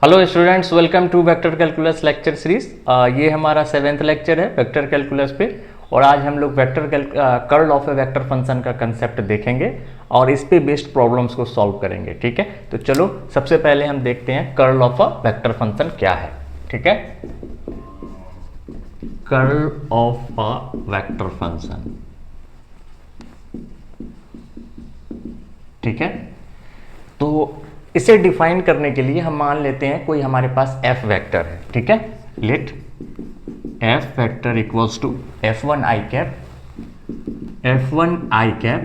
Hello students, welcome to vector calculus lecture series. ये हमारा 7th lecture है vector calculus पे। और आज हम लोग curl of A vector function का कंसेप्ट देखेंगे और इस पे बेस्ड प्रॉब्लम्स को सॉल्व करेंगे। ठीक है, तो चलो सबसे पहले हम देखते हैं curl of a vector function क्या है। ठीक है, curl of a vector function. ठीक है, तो इसे डिफाइन करने के लिए हम मान लेते हैं कोई हमारे पास f वेक्टर है। ठीक है, let f vector equals to f1 i cap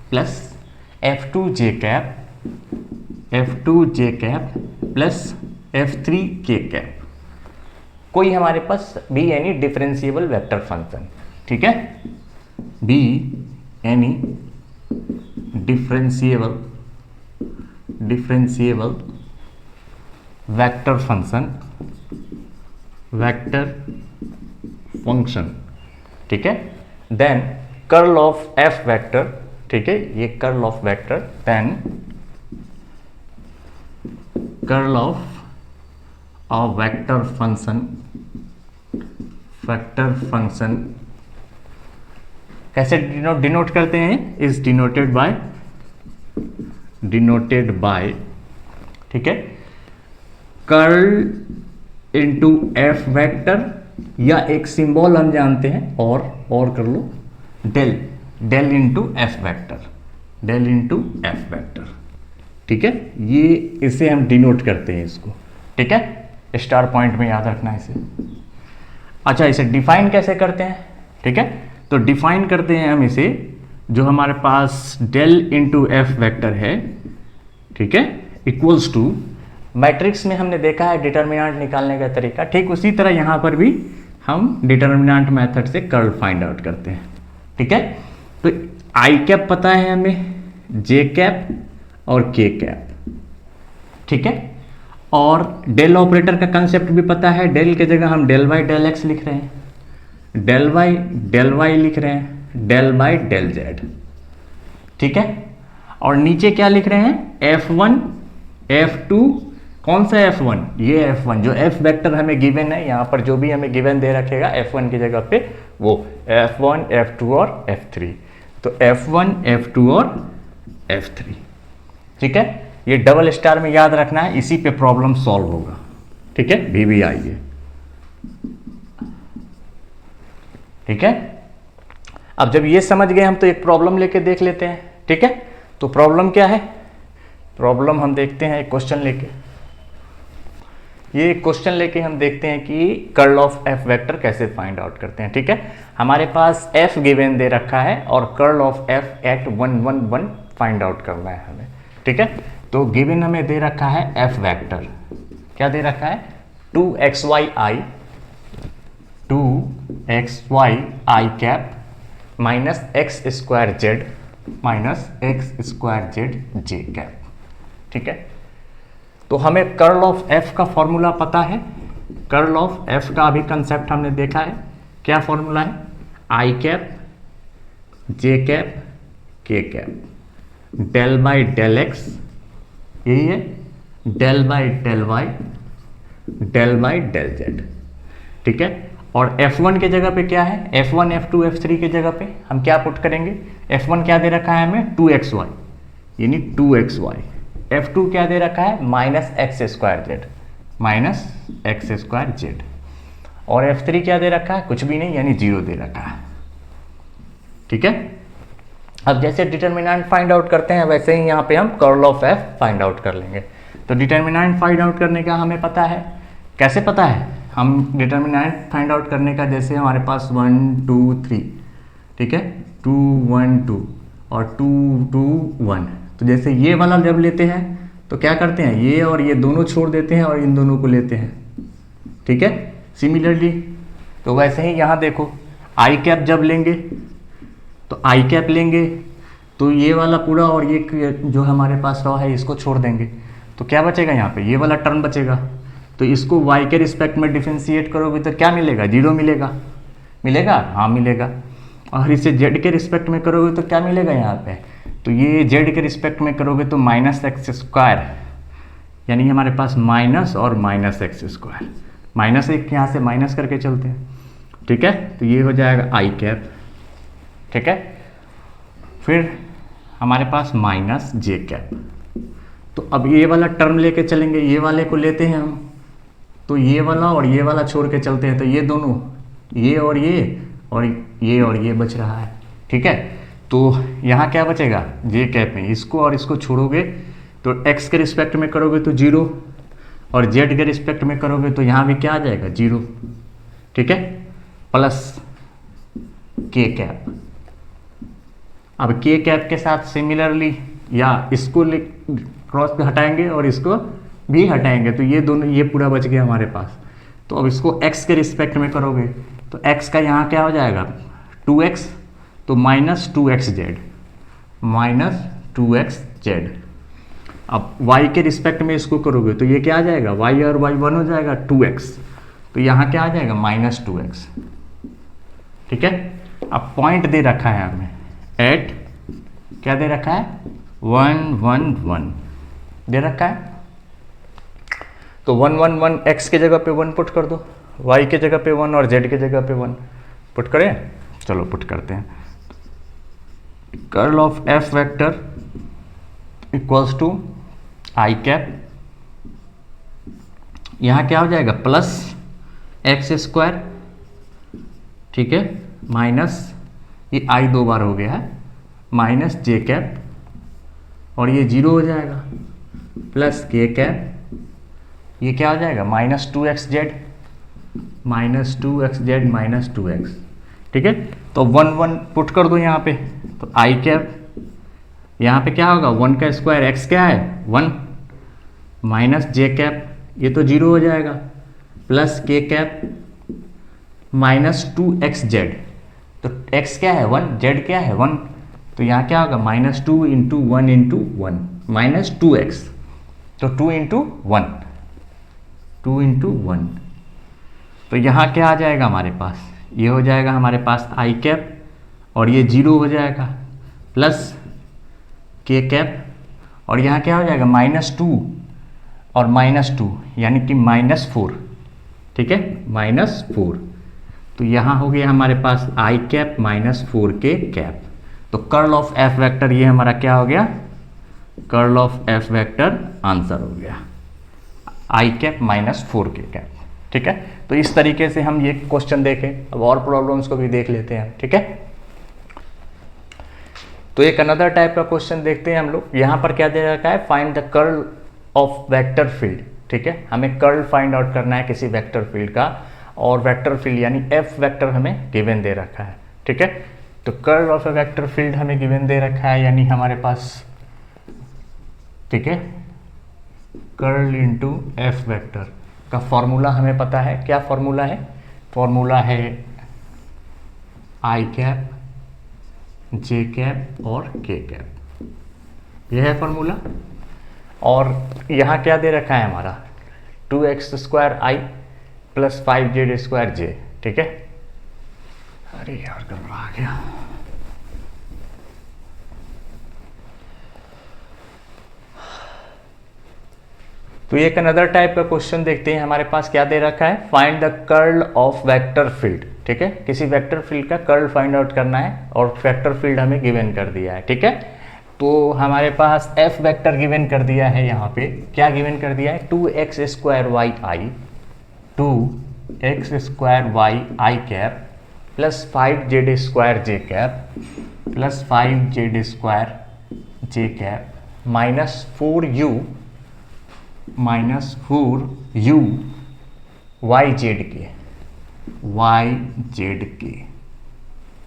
plus f2 j cap plus f3 k cap. कोई हमारे पास be any differentiable vector function. ठीक है, be any differentiable vector function. ठीक है, then curl of F vector. ठीक है, ये curl of vector, then curl of a vector function कैसे डिनोट करते हैं? इज डिनोटेड बाय ठीक है, कर्ल इंटू एफ वेक्टर, या एक सिंबल हम जानते हैं और कर लो डेल इंटू एफ वेक्टर। ठीक है, ये इसे हम डिनोट करते हैं इसको। ठीक है, स्टार पॉइंट में याद रखना इसे। अच्छा, इसे डिफाइन कैसे करते हैं? ठीक है, तो डिफाइन करते हैं हम इसे, जो हमारे पास डेल इंटू एफ वेक्टर है, ठीक है, इक्वल्स टू, मैट्रिक्स में हमने देखा है डिटर्मिनेंट निकालने का तरीका, ठीक उसी तरह यहां पर भी हम डिटर्मिनेंट मेथड से कर्ल फाइंड आउट करते हैं। ठीक है, तो आई कैप पता है हमें, जे कैप और के कैप। ठीक है, और डेल ऑपरेटर का कंसेप्ट भी पता है, डेल के जगह हम डेल बाई डेल एक्स लिख रहे हैं, डेल वाई लिख रहे हैं, डेल बाई डेल जेड। ठीक है, और नीचे क्या लिख रहे हैं? F1 F2। कौन सा F1? ये F1 जो F वेक्टर हमें गिवन है, यहां पर जो भी हमें गिवन दे रखेगा F1 की जगह पे वो F1 F2 और F3। तो F1 F2 और F3। ठीक है, ये डबल स्टार में याद रखना है, इसी पे प्रॉब्लम सॉल्व होगा। ठीक है, VBI है। ठीक है, अब जब ये समझ गए हम, तो एक प्रॉब्लम लेके देख लेते हैं। ठीक है, तो प्रॉब्लम क्या है? प्रॉब्लम हम देखते हैं एक क्वेश्चन लेके। ये क्वेश्चन लेके हम देखते हैं कि कर्ल ऑफ एफ वेक्टर कैसे फाइंड आउट करते हैं। ठीक है, हमारे पास एफ गिवन दे रखा है और curl of F at 1 1 1 find out करना है हमें। ठीक है, तो गिवन हमें दे रखा है एफ वेक्टर, क्या दे रखा है? 2xy I cap minus X square Z J cap. ठीक है, तो हमें कर्ल ऑफ एफ का फॉर्मूला पता है। कर्ल ऑफ एफ का अभी कंसेप्ट हमने देखा है, क्या फॉर्मूला है? I cap J cap K cap, del by del X, यही है, del by del Y, del by del Z. ठीक है, और F1 के जगह पे क्या है? F1 F2 F3 के जगह पे हम क्या पुट करेंगे? F1 क्या दे रखा है हमें? 2xy, यानी 2xy। F2 क्या दे रखा है? Minus X square Z. और F3 क्या दे रखा है? कुछ भी नहीं, यानी 0 दे रखा है। ठीक है, अब जैसे डिटर्मिनेंट फाइंड आउट करते हैं, वैसे ही यहाँ पे हम curl of F find out कर लेंगे। तो डिटर्मिनेंट फाइंड आउट करने का हमें पता है, कैसे पता है? हम डिटर्मिनेंट फाइंड आउट करने का, जैसे हमारे पास 1 2 3, ठीक है, 2 1 2 और 2 2 1। तो जैसे ये वाला जब लेते हैं तो क्या करते हैं? ये और ये दोनों छोड़ देते हैं और इन दोनों को लेते हैं। ठीक है, सिमिलरली तो वैसे ही यहाँ देखो, आई कैप जब लेंगे तो आई कैप लेंगे तो ये वाला पूरा और ये जो हमारे पास रहा है इसको छोड़ देंगे, तो क्या बचेगा? यहाँ पे ये वाला टर्म बचेगा। तो इसको y के रिस्पेक्ट में डिफरेंशिएट करोगे तो क्या मिलेगा? 0 मिलेगा। हाँ मिलेगा। और इसे z के रिस्पेक्ट में करोगे तो क्या मिलेगा यहाँ पे? तो ये z के रिस्पेक्ट में करोगे तो माइनस एक्स स्क्वायर यानी हमारे पास माइनस और माइनस एक्स स्क्वायर, माइनस एक यहाँ से माइनस करके चलते हैं, ठीक है। तो ये हो जाएगा आई कैप, ठीक है। फिर हमारे पास माइनस जे कैप। तो अब ये वाला टर्म लेके चलेंगे, ये वाले को लेते हैं हम, तो ये वाला और ये वाला छोड़ के चलते हैं, तो ये दोनों, ये और ये बच रहा है, ठीक है। तो यहाँ क्या बचेगा, जे कैप में इसको और इसको छोड़ोगे तो x के रिस्पेक्ट में करोगे तो 0, और z के रिस्पेक्ट में करोगे तो यहाँ भी क्या आ जाएगा 0, ठीक है, प्लस के कैप। अब के कैप के साथ सिमिलरली या इसको क्रॉस पे हटाएंगे और इसको भी हटाएंगे, तो ये दोनों, ये पूरा बच गया हमारे पास। तो अब इसको x के रिस्पेक्ट में करोगे तो x का यहाँ क्या हो जाएगा 2x, तो माइनस 2xz, माइनस 2xz। अब y के रिस्पेक्ट में इसको करोगे तो ये क्या आ जाएगा, y और y 1 हो जाएगा 2x, तो यहाँ क्या आ जाएगा माइनस 2x, ठीक है। अब पॉइंट दे रखा है हमें एट, क्या दे रखा है 1 1 1 दे रखा है, तो 1 1 1 x के जगह पे 1 पुट कर दो, y के जगह पे 1 और z के जगह पे 1 पुट करें। चलो पुट करते हैं, curl of f vector equals to I cap, यहाँ क्या हो जाएगा प्लस एक्स स्क्वायर, ठीक है, माइनस ये आई 2 बार हो गया है, माइनस जे कैप, और ये 0 हो जाएगा, प्लस के कैप, ये क्या हो जाएगा minus 2xz, minus 2xz minus 2x, ठीक है। तो 1 1 पुट कर दो यहाँ पे, तो आई कैप, यहाँ पे क्या होगा 1 का स्क्वायर, x क्या है 1, माइनस जे कैप, ये तो 0 हो जाएगा, plus K cap, minus 2xz, तो x क्या है 1, z क्या है 1, तो यहाँ क्या होगा minus 2 into 1 into 1, minus 2x, तो 2 इंटू 1, 2 इंटू 1, तो यहाँ क्या आ जाएगा हमारे पास, ये हो जाएगा हमारे पास आई कैप, और ये 0 हो जाएगा, प्लस के कैप, और यहाँ क्या हो जाएगा माइनस 2 और माइनस 2 यानी कि माइनस 4, ठीक है, माइनस 4, तो यहाँ हो गया हमारे पास आई कैप माइनस 4 के कैप। तो कर्ल ऑफ एफ वेक्टर ये हमारा क्या हो गया, curl of F vector answer हो गया आई कैप माइनस 4 के कैप, ठीक है। तो इस तरीके से हम ये क्वेश्चन देखें, अब और प्रॉब्लम्स को भी देख लेते हैं, ठीक है। तो एक अनदर टाइप का क्वेश्चन देखते हैं हम लोग, यहाँ पर क्या दे रखा है, find the curl of vector field, ठीक है, हमें कर्ल फाइंड आउट करना है किसी वेक्टर फील्ड का, और वेक्टर फील्ड यानी एफ वेक्टर हमें गिवन दे रखा है, ठीक है। तो curl of A vector field हमें गिवन दे रखा है, यानी हमारे पास, ठीक है, कर्ल इनटू एफ वेक्टर का फॉर्मूला हमें पता है, क्या फॉर्मूला है, फॉर्मूला है आई कैप, जे कैप और के कैप, यह है फॉर्मूला। और यहाँ क्या दे रखा है हमारा 2x स्क्वायर आई प्लस 5z स्क्वायर जे, ठीक है। अरे यार घबरा गया, तो एक अनदर टाइप का क्वेश्चन देखते हैं, हमारे पास क्या दे रखा है, find the curl of vector field, ठीक है, किसी वेक्टर फील्ड का कर्ल फाइंड आउट करना है और वेक्टर फील्ड हमें गिवन कर दिया है, ठीक है। तो हमारे पास एफ वेक्टर गिवन कर दिया है, यहाँ पे क्या गिवन कर दिया है 2x square Y I, 2x square Y I cap plus 5z square J cap plus 5z square J cap minus 4u Y Z K,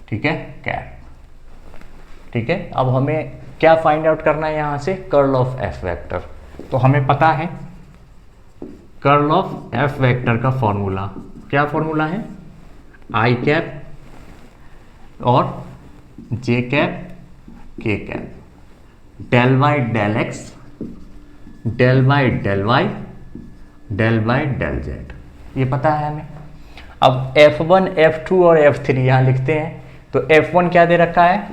ठीक है, कैप, ठीक है। अब हमें क्या फाइंड आउट करना है यहाँ से, कर्ल ऑफ एफ वेक्टर। तो हमें पता है कर्ल ऑफ एफ वेक्टर का फॉर्मूला, क्या फॉर्मूला है, आई कैप और J cap K cap, del Y del X, del Y del Y, del Y del Z, ये पता है हमें। अब F1, F2 और F3 यहाँ लिखते हैं, तो F1 क्या दे रखा है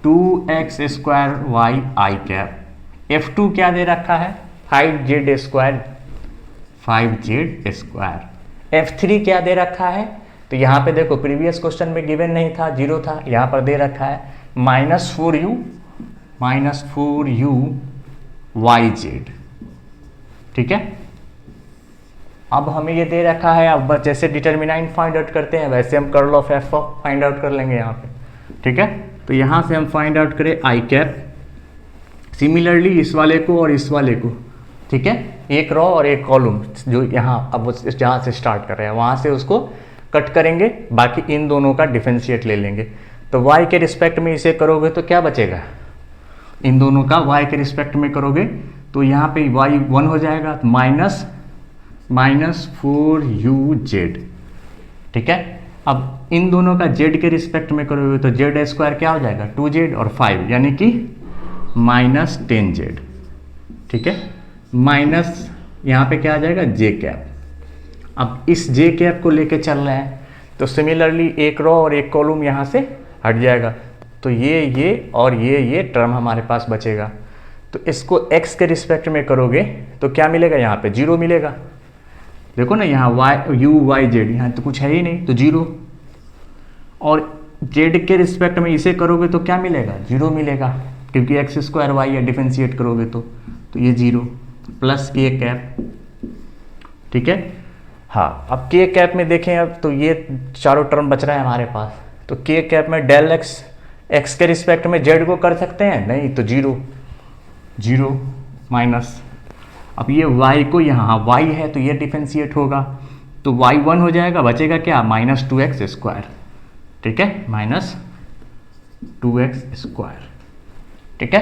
2x square Y I cap, F2 क्या दे रखा है 5z², 5z²। F3 क्या दे रखा है, तो यहाँ पे देखो प्रीवियस क्वेश्चन में गिवन नहीं था, 0 था, यहाँ पर दे रखा है -4u yz। ठीक है, अब हमें ये दे रखा है, अब जैसे डिटर्मिनेंट फाइंड आउट करते हैं वैसे हम curl of F find out कर लेंगे यहाँ पे। ठीक है, तो यहाँ से हम फाइंड आउट करें आई कैप, सिमिलरली इस वाले को और इस वाले को। ठीक है, एक रो और एक कॉलम जो यहाँ अब जहाँ से स्टार्ट कर रहे हैं वहाँ से उसको कट करेंगे, बाकी इन दोनों का डिफरेंशिएट ले लेंगे। तो y के रिस्पेक्ट में इसे करोगे तो क्या बचेगा, इन दोनों का y के रिस्पेक्ट में करोगे तो यहाँ पे y 1 हो जाएगा, -4uz। ठीक है, अब इन दोनों का z के रिस्पेक्ट में करोगे तो z² क्या हो जाएगा 2z और 5 यानी कि -10z। ठीक है, माइनस यहाँ पे क्या आ जाएगा j कैप। अब इस j कैप को लेके चल रहे हैं तो सिमिलरली एक रो और एक कॉलम यहाँ से हट जाएगा, तो ये और ये टर्म हमारे पास बचेगा। तो इसको x के रिस्पेक्ट में करोगे तो क्या मिलेगा, यहाँ पे 0 मिलेगा। देखो ना यहाँ u y z, यहाँ तो कुछ है ही नहीं तो 0, और z के रिस्पेक्ट में इसे करोगे तो क्या मिलेगा 0 मिलेगा, क्योंकि x² y है, डिफरेंशिएट करोगे तो ये 0 प्लस k कैप। ठीक है, हाँ अब k कैप में देखें अब तो ये चारों टर्म बच रहा है हमारे पास, तो k कैप में डेल x के रिस्पेक्ट में z को कर सकते हैं, नहीं तो 0 माइनस, अब ये y को यहाँ y है तो ये डिफरेंशिएट होगा तो y 1 हो जाएगा, बचेगा क्या -2x²। ठीक है, -2x²। ठीक है,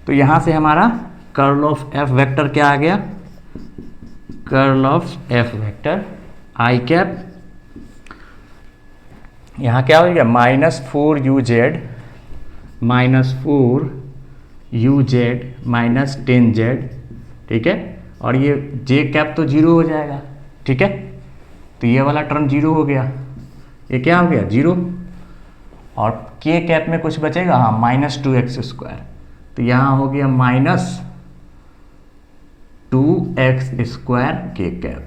तो यहाँ से हमारा कर्ल ऑफ f वेक्टर क्या आ गया, curl of f vector I cap, यहाँ क्या हो गया -4uz -10z। ठीक है, और ये j कैप तो 0 हो जाएगा। ठीक है, तो ये वाला टर्म 0 हो गया, ये क्या हो गया 0, और k कैप में कुछ बचेगा, हाँ -2x², तो यहाँ हो गया -2x² k कैप।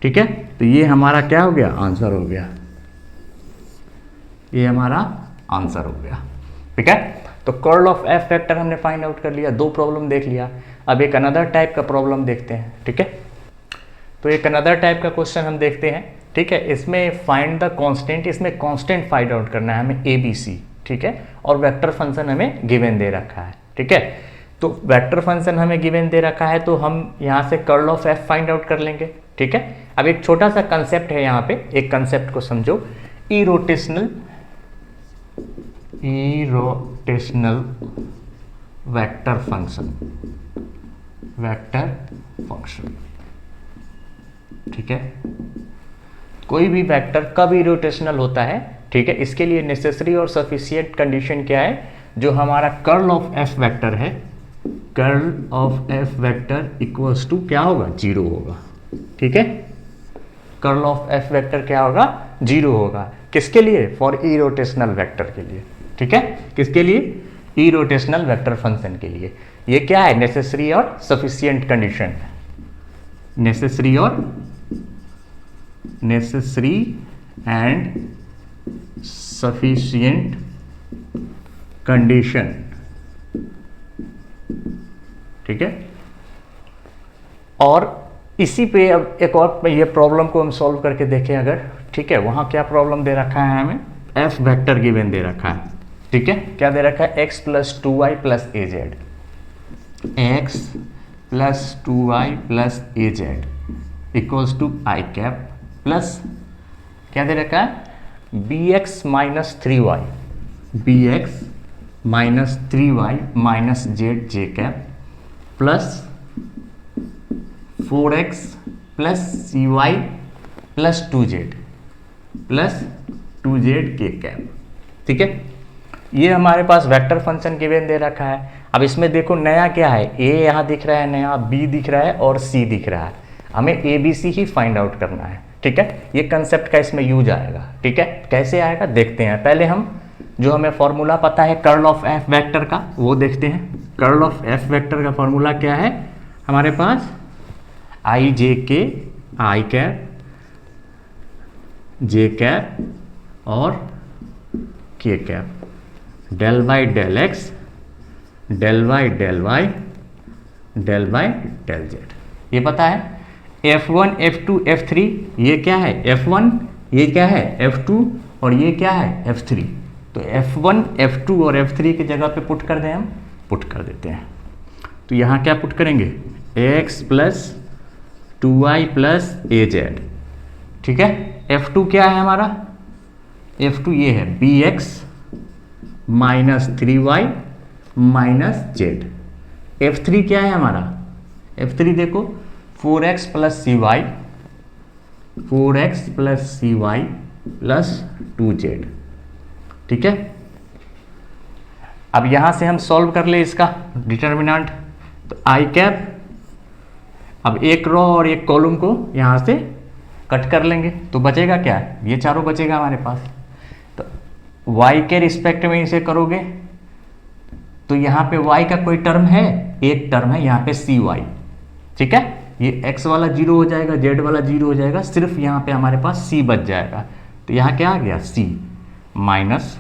ठीक है, तो ये हमारा क्या हो गया, आंसर हो गया, ये हमारा आंसर हो गया। ठीक है, तो कर्ल ऑफ f वेक्टर हमने फाइंड आउट कर लिया, 2 प्रॉब्लम देख लिया। अब एक अनदर टाइप का प्रॉब्लम देखते हैं। ठीक है, तो एक अनदर टाइप का क्वेश्चन हम देखते हैं। ठीक है, इसमें फाइंड द कांस्टेंट, इसमें कांस्टेंट फाइंड आउट करना है हमें ABC। ठीक है, और वेक्टर फंक्शन हमें गिवन दे रखा है। ठीक है, तो वेक्टर फंक्शन हमें गिवन दे रखा है तो हम यहाँ से curl of f find out कर लेंगे। ठीक है, अब एक छोटा सा कंसेप्ट है यहाँ पे, एक कंसेप्ट को समझो, इरोटेशनल वेक्टर फंक्शन। ठीक है, कोई भी वेक्टर कब इरोटेशनल होता है। ठीक है, इसके लिए नेसेसरी और सफिशिएंट कंडीशन क्या है, जो हमारा कर्ल ऑफ f वेक्टर है, curl of f vector equals to क्या होगा 0 होगा। ठीक है, कर्ल ऑफ f वेक्टर क्या होगा 0 होगा, किसके लिए, फॉर इरोटेशनल वेक्टर के लिए। ठीक है, किसके लिए, इरोटेशनल वेक्टर फंक्शन के लिए। ये क्या है, नेसेसरी और sufficient condition, necessary and sufficient condition. ठीक है, और इसी पे अब एक और ये प्रॉब्लम को हम सॉल्व करके देखें अगर। ठीक है, वहाँ क्या प्रॉब्लम दे रखा है हमें, f वेक्टर गिवन दे रखा है। ठीक है, क्या दे रखा है, x + 2y + az, x + 2y + az equals to I cap plus क्या दे रखा है, bx - 3y, bx - 3y - z j cap plus 4x + cy + 2z k cap. ठीक है, ये हमारे पास वेक्टर फंक्शन गिवन दे रखा है। अब इसमें देखो नया क्या है, a यहाँ दिख रहा है, नया b दिख रहा है और c दिख रहा है, हमें ABC ही फाइंड आउट करना है। ठीक है, ये कंसेप्ट का इसमें यूज आएगा। ठीक है, कैसे आएगा देखते हैं। पहले हम जो हमें फॉर्मूला पता है कर्ल ऑफ f वेक्टर का वो देखते हैं। कर्ल ऑफ f वेक्टर का फॉर्मूला क्या है, हमारे पास आई जे के, आई कैप, जे कैप और K cap, del by del X, del by del Y, del by del Z, ये पता है। F1 F2 F3 ये क्या है F1, ये क्या है F2 और ये क्या है F3। तो F1 F2 और F3 की जगह पे पुट कर दें, हम पुट कर देते हैं। तो यहाँ क्या पुट करेंगे x प्लस 2y प्लस ए जेड, ठीक है। F2 क्या है हमारा, F2 ये है bx minus 3y minus Z. F3 क्या है हमारा, F3 देखो 4x प्लस सी वाई, 4x प्लस सी वाई प्लस 2z, ठीक है। अब यहां से हम सॉल्व कर ले इसका डिटर्मिनेंट, तो आई कैप, अब एक रो और एक कॉलम को यहां से कट कर लेंगे तो बचेगा क्या, ये चारों बचेगा हमारे पास। तो y के रिस्पेक्ट में इसे करोगे तो यहाँ पे y का कोई टर्म है, एक टर्म है यहाँ पे सी वाई, ठीक है। ये x वाला 0 हो जाएगा, z वाला 0 हो जाएगा, सिर्फ यहाँ पे हमारे पास c बच जाएगा। तो यहाँ क्या आ गया c माइनस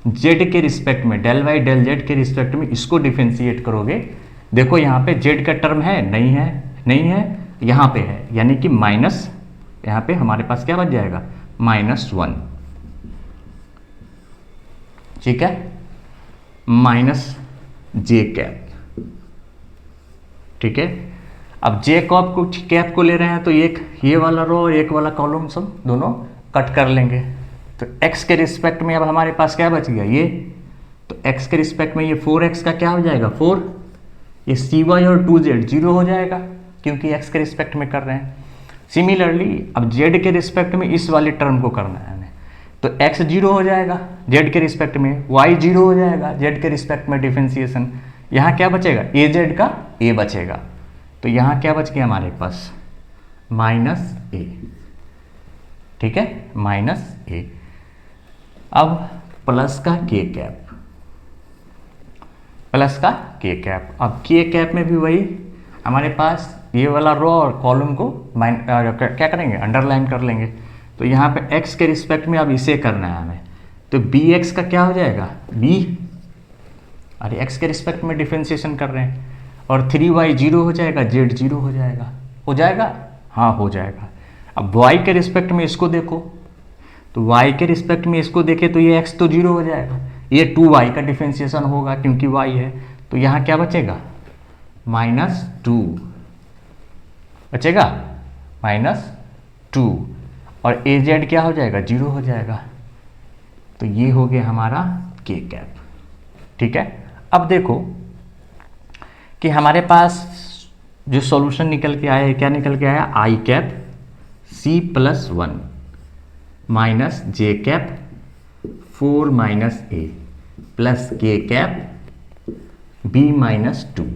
z के रिस्पेक्ट में, डेल वाई डेल z के रिस्पेक्ट में इसको डिफरेंशिएट करोगे, देखो यहाँ पे z का टर्म है, नहीं है, नहीं है, यहाँ पे है, यानी कि माइनस, यहाँ पे हमारे पास क्या बच जाएगा -1, ठीक है, माइनस जे कैप, ठीक है। अब जे कैप को ले रहे हैं तो एक ये वाला रो और एक वाला कॉलम सब दोनों कट कर लेंगे। तो x के रिस्पेक्ट में अब हमारे पास क्या बच गया ये, तो x के रिस्पेक्ट में ये 4x का क्या हो जाएगा 4, ये cy और 2z 0 हो जाएगा क्योंकि x के रिस्पेक्ट में कर रहे हैं। सिमिलरली अब z के रिस्पेक्ट में इस वाले टर्म को करना है हमें, तो x 0 हो जाएगा z के रिस्पेक्ट में, y 0 हो जाएगा z के रिस्पेक्ट में डिफरेंशिएशन, यहाँ क्या बचेगा az का a बचेगा। तो यहाँ क्या बच गया हमारे पास -a, ठीक है, -a। अब प्लस का k कैप, प्लस का k कैप, अब k कैप में भी वही हमारे पास ये वाला रो और कॉलम को क्या करेंगे अंडरलाइन कर लेंगे। तो यहाँ पे x के रिस्पेक्ट में अब इसे करना है हमें, तो bx का क्या हो जाएगा b, अरे x के रिस्पेक्ट में डिफरेंशिएशन कर रहे हैं, और 3y 0 हो जाएगा, z 0 हो जाएगा, हो जाएगा, हाँ हो जाएगा। अब y के रिस्पेक्ट में इसको देखो, तो y के रिस्पेक्ट में इसको देखे तो ये x तो 0 हो जाएगा, ये 2y का डिफरेंशिएशन होगा क्योंकि y है, तो यहाँ क्या बचेगा -2 बचेगा, -2, और az क्या हो जाएगा 0 हो जाएगा। तो ये हो गया हमारा k कैप, ठीक है। अब देखो कि हमारे पास जो सॉल्यूशन निकल के आया है, क्या निकल के आया, I cap c plus 1 minus J cap 4 minus a plus K cap b minus 2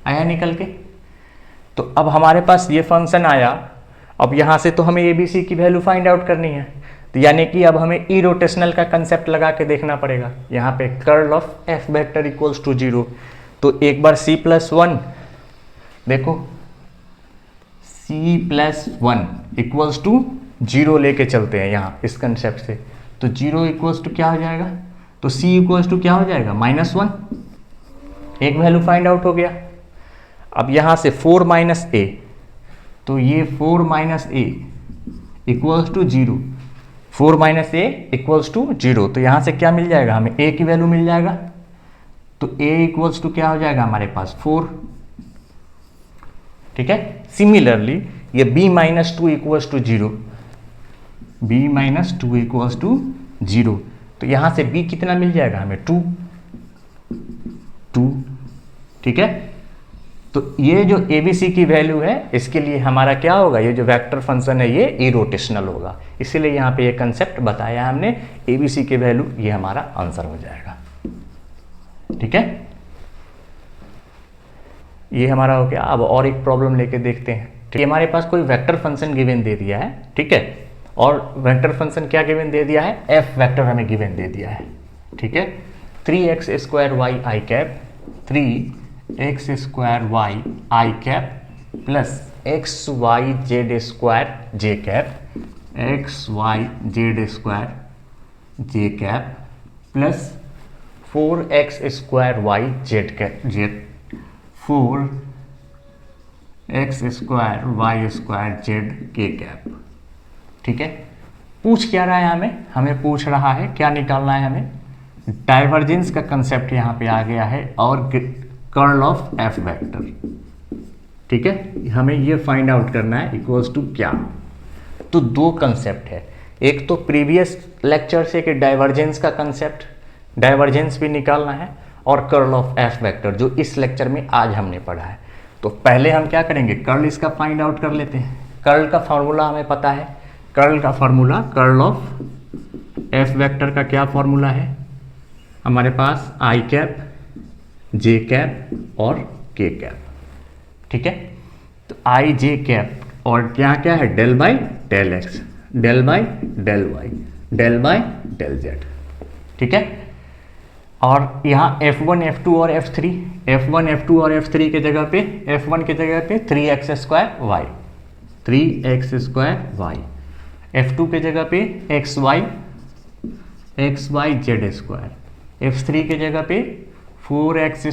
आया निकल के। तो अब हमारे पास ये फंक्शन आया, अब यहाँ से तो हमें ABC की वैल्यू फाइंड आउट करनी है, तो यानी कि अब हमें ई रोटेशनल का कंसेप्ट लगा के देखना पड़ेगा। यहाँ पे curl of f vector equals to 0, तो एक बार c प्लस 1 देखो, c प्लस 1 इक्वल्स टू 0 लेके चलते हैं यहाँ इस कंसेप्ट से, तो 0 इक्वल्स टू क्या हो जाएगा, तो c इक्वल्स टू क्या हो जाएगा -1, एक वैल्यू फाइंड आउट हो गया। अब यहाँ से 4 माइनस a, तो ये 4 minus a equals to 0, 4 minus a equals to 0, तो यहाँ से क्या मिल जाएगा हमें, a की वैल्यू मिल जाएगा, तो a इक्वल्स टू क्या हो जाएगा हमारे पास 4, ठीक है। सिमिलरली ये b minus 2 equals to 0, b minus 2 equals to 0, तो यहाँ से b कितना मिल जाएगा हमें 2, ठीक है। तो ये जो ABC की वैल्यू है इसके लिए हमारा क्या होगा, ये जो वेक्टर फंक्शन है ये इरोटेशनल होगा, इसीलिए यहाँ पे ये कंसेप्ट बताया हमने, ABC की वैल्यू ये हमारा आंसर हो जाएगा, ठीक है। ये हमारा हो गया। अब और एक प्रॉब्लम लेके देखते हैं, ठीक है। हमारे पास कोई वेक्टर फंक्शन गिवन दे दिया है, ठीक है, और वेक्टर फंक्शन क्या गिवन दे दिया है, f वेक्टर हमें गिवन दे दिया है, ठीक है। 3x² y i cap 3 X square Y I cap plus X Y Z square J cap X Y Z square J cap plus 4x square Y Z cap Z 4x square Y square Z K cap. ठीक है, पूछ क्या रहा है हमें पूछ रहा है क्या निकालना है हमें, डाइवर्जेंस का कंसेप्ट यहाँ पे आ गया है और कर्ल ऑफ एफ वेक्टर। ठीक है, हमें ये फाइंड आउट करना है इक्वल्स टू क्या। तो दो कंसेप्ट है, एक तो प्रीवियस लेक्चर से कि डाइवर्जेंस का कंसेप्ट, डाइवर्जेंस भी निकालना है, और कर्ल ऑफ एफ वेक्टर जो इस लेक्चर में आज हमने पढ़ा है। तो पहले हम क्या करेंगे, कर्ल इसका फाइंड आउट कर लेते हैं। कर्ल का फॉर्मूला हमें पता है, कर्ल का formula, curl of F vector का क्या फॉर्मूला है हमारे पास, आई कैप जे कैप और के कैप। ठीक है, तो आई जे कैप और क्या क्या है, del by del X, del by del Y, del by del Z. ठीक है, और यहाँ F1 F2 और F3, F1 F2 और F3 के जगह पे, F1 के जगह पे 3x square Y, 3x square Y, F2 के जगह पे x Y Z square, F3 के जगह पे 4x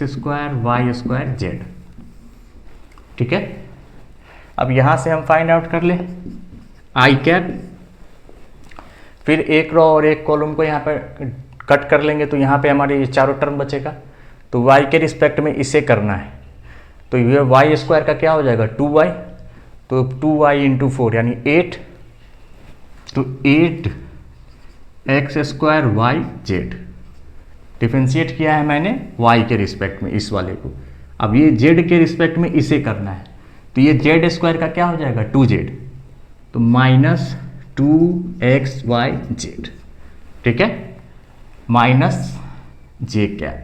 square Y square Z. ठीक है, अब यहाँ से हम फाइंड आउट कर ले आई कैप, फिर एक रो और एक कॉलम को यहाँ पर कट कर लेंगे तो यहाँ पे हमारे ये चारों टर्म बचेगा। तो y के रिस्पेक्ट में इसे करना है, तो ये वाई स्क्वायर का क्या हो जाएगा 2y, तो 2y इंटू 4 यानी 8, तो 8x square Y Z. Differentiate किया है मैंने y के रिस्पेक्ट में इस वाले को, अब ये z के रिस्पेक्ट में इसे करना है, तो ये जेड स्क्वायर का क्या हो जाएगा 2z, तो माइनस 2x वाई जेड। ठीक है, माइनस जे कैप।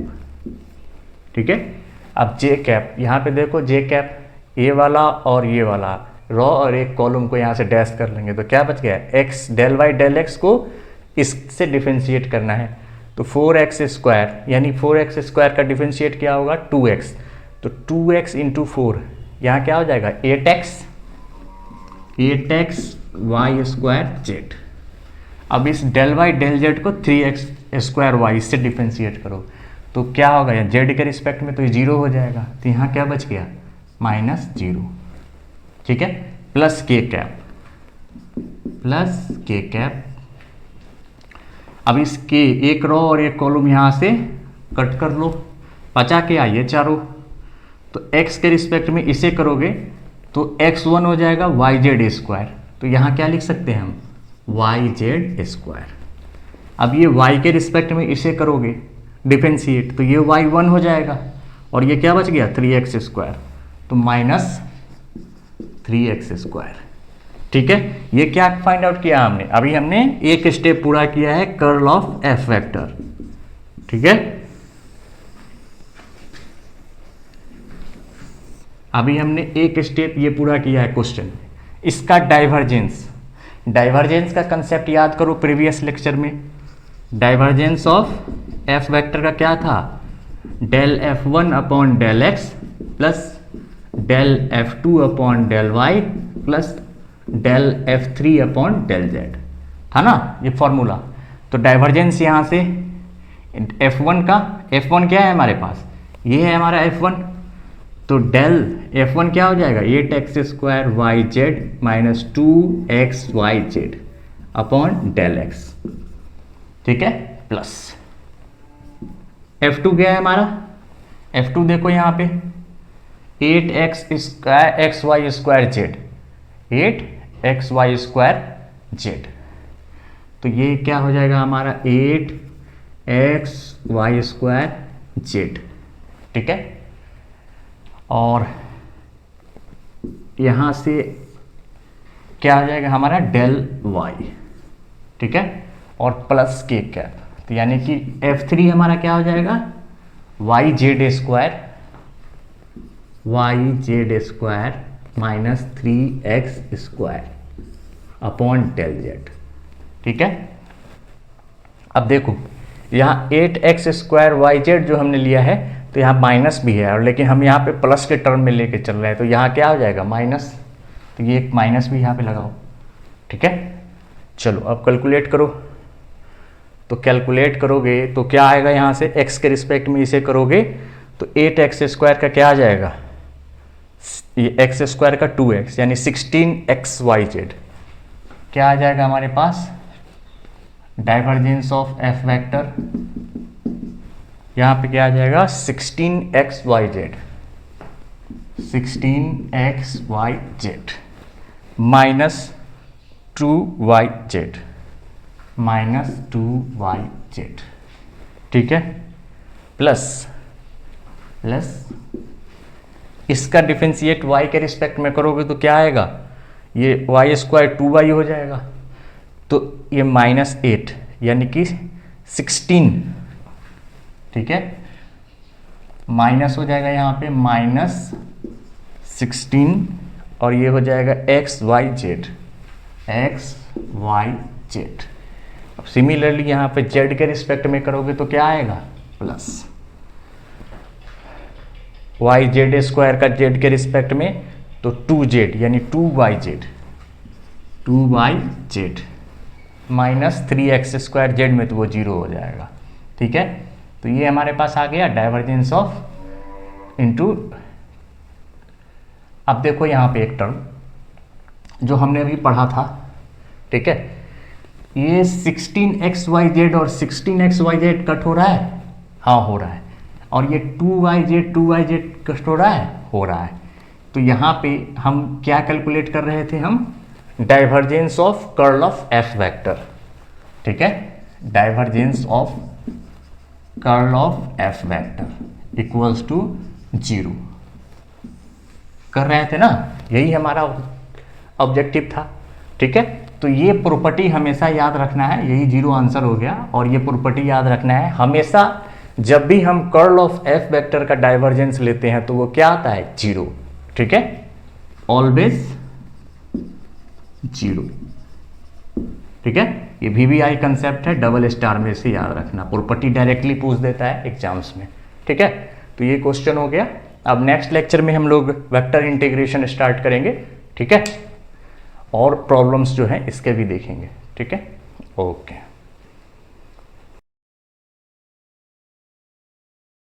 ठीक है, अब जे कैप यहाँ पे देखो, जे कैप ये वाला और ये वाला रॉ और एक कॉलम को यहाँ से डैश कर लेंगे तो क्या बच गया, x del Y del X को इससे डिफरेंशिएट करना है, तो 4x स्क्वायर यानी 4x स्क्वायर का डिफरेंशिएट क्या होगा 2x, तो 2x इंटू 4 यहाँ क्या हो जाएगा 8x वाई स्क्वायर जेड। अब इस डेल वाई डेल जेड को 3x स्क्वायर वाई से डिफरेंशिएट करो तो क्या होगा, या जेड के रिस्पेक्ट में तो ये 0 हो जाएगा, तो यहाँ क्या बच गया -0। ठीक है, प्लस के कैप। अब इस के एक रो और एक कॉलम यहाँ से कट कर लो, बचा के आइए चारों, तो x के रिस्पेक्ट में इसे करोगे तो x1 हो जाएगा वाई जेड स्क्वायर, तो यहाँ क्या लिख सकते हैं हम वाई जेड स्क्वायर। अब ये y के रिस्पेक्ट में इसे करोगे डिफरेंशिएट, तो ये y1 हो जाएगा, और ये क्या बच गया 3x स्क्वायर, तो -3x स्क्वायर। ठीक है, ये क्या फाइंड आउट किया हमने, अभी हमने एक स्टेप पूरा किया है कर्ल ऑफ एफ वेक्टर। ठीक है, अभी हमने एक स्टेप ये पूरा किया है क्वेश्चन। इसका डाइवर्जेंस का कंसेप्ट याद करो प्रीवियस लेक्चर में, डाइवर्जेंस ऑफ एफ वेक्टर का क्या था, del F1 upon del X plus del F2 upon del Y plus del F3 upon del Z था ना ये फॉर्मूला। तो डाइवर्जेंस यहाँ से F1 का, F1 क्या है हमारे पास, ये है हमारा F1, तो डेल F1 क्या हो जाएगा 8x square Y Z minus 2x Y Z upon del X. ठीक है, प्लस F2 क्या है हमारा, F2 देखो यहाँ पे 8x square X Y square Z, 8x Y square Z, तो ये क्या हो जाएगा हमारा 8x वाई स्क्वायर जेड। ठीक है, और यहाँ से क्या हो जाएगा हमारा डेल वाई। ठीक है, और प्लस के कैप, तो यानी कि F3 हमारा क्या हो जाएगा Y Z square minus 3x square upon del Z. ठीक है, अब देखो यहाँ 8x² जो हमने लिया है तो यहाँ माइनस भी है, और लेकिन हम यहाँ पे प्लस के टर्म में लेके चल रहे हैं, तो यहाँ क्या हो जाएगा माइनस, तो ये एक माइनस भी यहाँ पे लगाओ। ठीक है, चलो अब कैलकुलेट करो। तो कैलकुलेट करोगे तो क्या आएगा, यहाँ से x के रिस्पेक्ट में इसे करोगे तो 8x² का क्या आ जाएगा, ये x² का 2x यानी 16xyz क्या आ जाएगा हमारे पास, डाइवर्जेंस ऑफ f वेक्टर यहाँ पे क्या आ जाएगा 16xyz माइनस 2yz ठीक है, प्लस इसका डिफरेंशिएट y के रिस्पेक्ट में करोगे तो क्या आएगा, ये y² 2y हो जाएगा, तो ये -8 यानी कि 16, ठीक है, माइनस हो जाएगा यहाँ पे -16 और ये हो जाएगा xyz। अब सिमिलरली यहाँ पे z के रिस्पेक्ट में करोगे तो क्या आएगा, प्लस yz² का z के रिस्पेक्ट में तो 2z यानी 2yz माइनस 3x² z में तो वो 0 हो जाएगा। ठीक है, तो ये हमारे पास आ गया डाइवर्जेंस ऑफ इनटू। अब देखो यहाँ पे एक टर्म जो हमने अभी पढ़ा था, ठीक है, ये 16xyz और 16xyz कट हो रहा है, हाँ हो रहा है, और ये 2yz कट हो रहा है, हो रहा है। तो यहाँ पे हम क्या कैलकुलेट कर रहे थे, हम divergence of curl of f vector. ठीक है, divergence of curl of f vector equals to 0 कर रहे थे ना, यही हमारा ऑब्जेक्टिव था। ठीक है, तो ये प्रॉपर्टी हमेशा याद रखना है, यही 0 आंसर हो गया। और ये प्रॉपर्टी याद रखना है हमेशा, जब भी हम कर्ल ऑफ f वेक्टर का डाइवर्जेंस लेते हैं तो वो क्या आता है, 0। ठीक है, ऑलवेज 0। ठीक है, ये VBI कंसेप्ट है, डबल स्टार में से याद रखना, प्रॉपर्टी डायरेक्टली पूछ देता है एग्जाम्स में। ठीक है, तो ये क्वेश्चन हो गया। अब नेक्स्ट लेक्चर में हम लोग वेक्टर इंटीग्रेशन स्टार्ट करेंगे। ठीक है, और प्रॉब्लम्स जो हैं इसके भी देखेंगे। ठीक है, ओके।